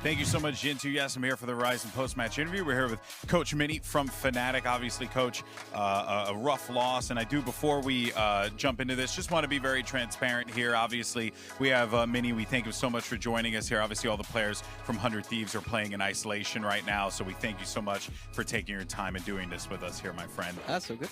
Thank you so much, Jintu. Yes, I'm here for the Rise and post-match interview. We're here with Coach Mini from Fnatic. Obviously, Coach, a rough loss. And I do, before we jump into this, just want to be very transparent here. Obviously, we have Mini. We thank you so much for joining us here. Obviously, all the players from 100 Thieves are playing in isolation right now. So we thank you so much for taking your time and doing this with us here, my friend. That's so good.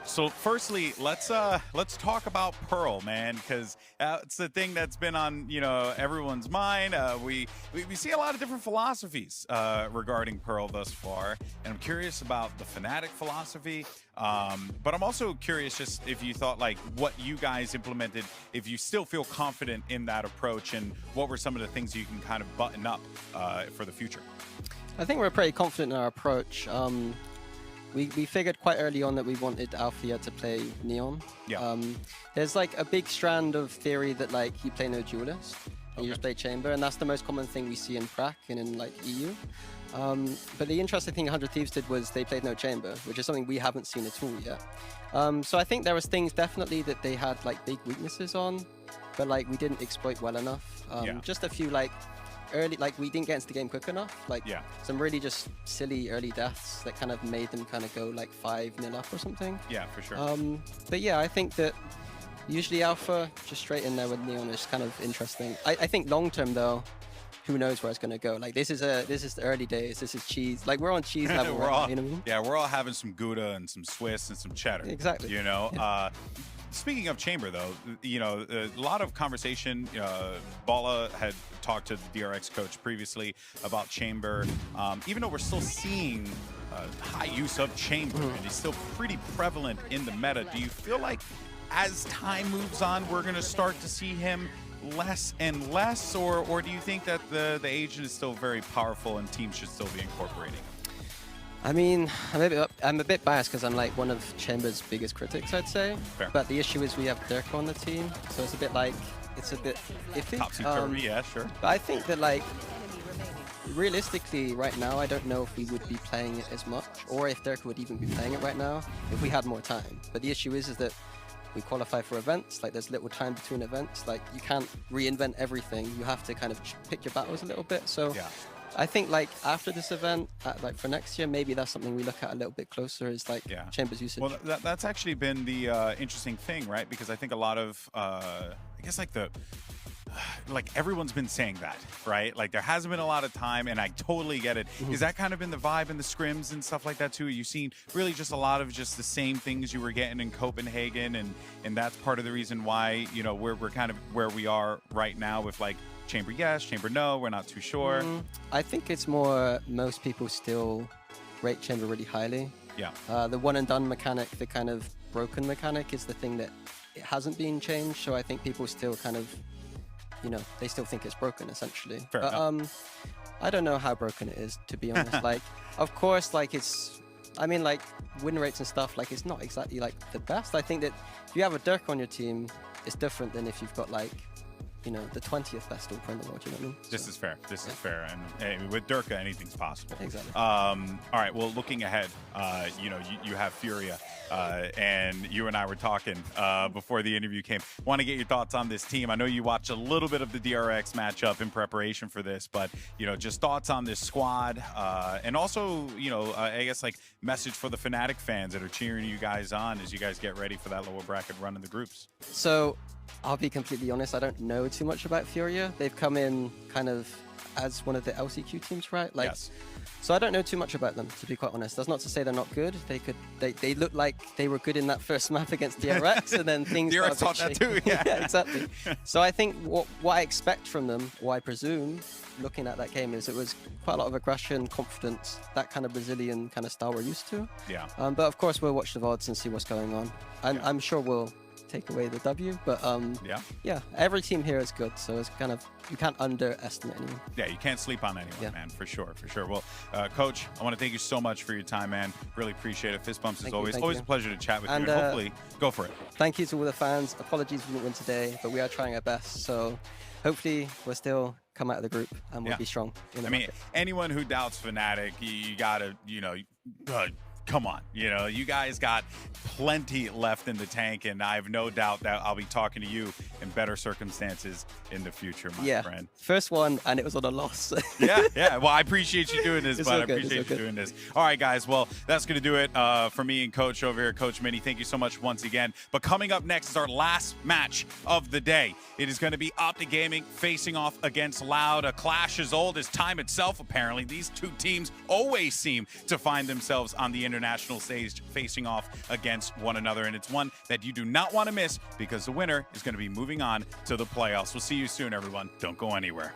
So firstly, let's talk about Pearl, man, because it's the thing that's been on everyone's mind. We see a lot of different philosophies regarding Pearl thus far, and I'm curious about the Fnatic philosophy. But I'm also curious just if you thought like what you guys implemented, if you still feel confident in that approach, and what were some of the things you can kind of button up for the future. I think we're pretty confident in our approach. We figured quite early on that we wanted Althea to play Neon. Yeah. There's like a big strand of theory that like he play no duelist. And you just play Chamber, and that's the most common thing we see in Prac and in like EU. But the interesting thing 100 Thieves did was they played no Chamber, which is something we haven't seen at all yet. So I think there was things definitely that they had like big weaknesses on, but like we didn't exploit well enough. Just a few like early, like we didn't get into the game quick enough. Like some really just silly early deaths that kind of made them kind of go like 5-0 up or something. Yeah, for sure. But yeah, I think that usually Alpha, just straight in there with Neon is kind of interesting. I think long term though, who knows where it's going to go. Like this is the early days. This is cheese. Like we're on cheese level. We're all, you know what I mean? Yeah, we're all having some Gouda and some Swiss and some cheddar. Exactly. You know. Speaking of Chamber, though, a lot of conversation. Bala had talked to the DRX coach previously about Chamber. Even though we're still seeing high use of Chamber, and it's still pretty prevalent in the meta, do you feel like as time moves on, we're going to start to see him less and less, or do you think that the agent is still very powerful and teams should still be incorporating him? I mean, I'm a bit biased because I'm like one of Chamber's biggest critics, I'd say. Fair. But the issue is we have Dirk on the team, so it's a bit like, it's a bit iffy. Topsy-turvy, yeah, sure. But I think that like, realistically, right now, I don't know if we would be playing it as much, or if Dirk would even be playing it right now, if we had more time. But the issue is that we qualify for events, like there's little time between events, like you can't reinvent everything, you have to kind of pick your battles a little bit. So I think like after this event, like for next year, maybe that's something we look at a little bit closer, is like Chamber's usage. Well, that's actually been the interesting thing, right? Because I think a lot of, I guess like everyone's been saying that, right? Like there hasn't been a lot of time, and I totally get it. Is that kind of been the vibe in the scrims and stuff like that too? You've seen really just a lot of just the same things you were getting in Copenhagen, and that's part of the reason why, we're kind of where we are right now with like Chamber yes, Chamber no, we're not too sure. I think it's more, most people still rate Chamber really highly. Yeah. The one and done mechanic, the kind of broken mechanic, is the thing that it hasn't been changed, so I think people still kind of, they still think it's broken, essentially. Fair enough. I don't know how broken it is, to be honest. Like, of course, like I mean, like win rates and stuff, like it's not exactly like the best. I think that if you have a Dirk on your team, it's different than if you've got like, the 20th best all pro in the world, you know what I mean? This is fair. This is fair. And with Durka, anything's possible. Exactly. All right. Well, looking ahead, you have Furia, and you and I were talking before the interview came. Want to get your thoughts on this team. I know you watched a little bit of the DRX matchup in preparation for this, but, just thoughts on this squad. And also, I guess like message for the Fnatic fans that are cheering you guys on as you guys get ready for that lower bracket run in the groups. So, I'll be completely honest, I don't know too much about Furia. They've come in kind of as one of the LCQ teams, right? Like, yes. So I don't know too much about them, to be quite honest. That's not to say they're not good. They look like they were good in that first map against DRX, and then things DRX taught that too, yeah, exactly. So I think what I expect from them, or I presume, looking at that game, is it was quite a lot of aggression, confidence, that kind of Brazilian kind of style we're used to. Yeah. But of course, we'll watch the VODs and see what's going on. I'm sure we'll take away the W, but yeah, every team here is good, so it's kind of, you can't underestimate anyone. Yeah, you can't sleep on anyone, man, for sure. Well, Coach, I want to thank you so much for your time, man. Really appreciate it. Fist bumps as always. Always a pleasure to chat with you, and hopefully, go for it. Thank you to all the fans. Apologies we didn't win today, but we are trying our best, so hopefully we'll still come out of the group and we'll be strong. I mean, anyone who doubts Fnatic, you gotta, come on, you know, you guys got plenty left in the tank, and I have no doubt that I'll be talking to you in better circumstances in the future, my friend. First one, and it was on a loss. yeah. Well, I appreciate you doing this, bud. I appreciate you doing this. All right, guys. Well, that's going to do it for me and Coach over here, Coach Mini. Thank you so much once again. But coming up next is our last match of the day. It is going to be Optic Gaming facing off against Loud, a clash as old as time itself, apparently. These two teams always seem to find themselves on the international stage facing off against one another, and it's one that you do not want to miss because the winner is going to be moving on to the playoffs. We'll see you soon, everyone. Don't go anywhere.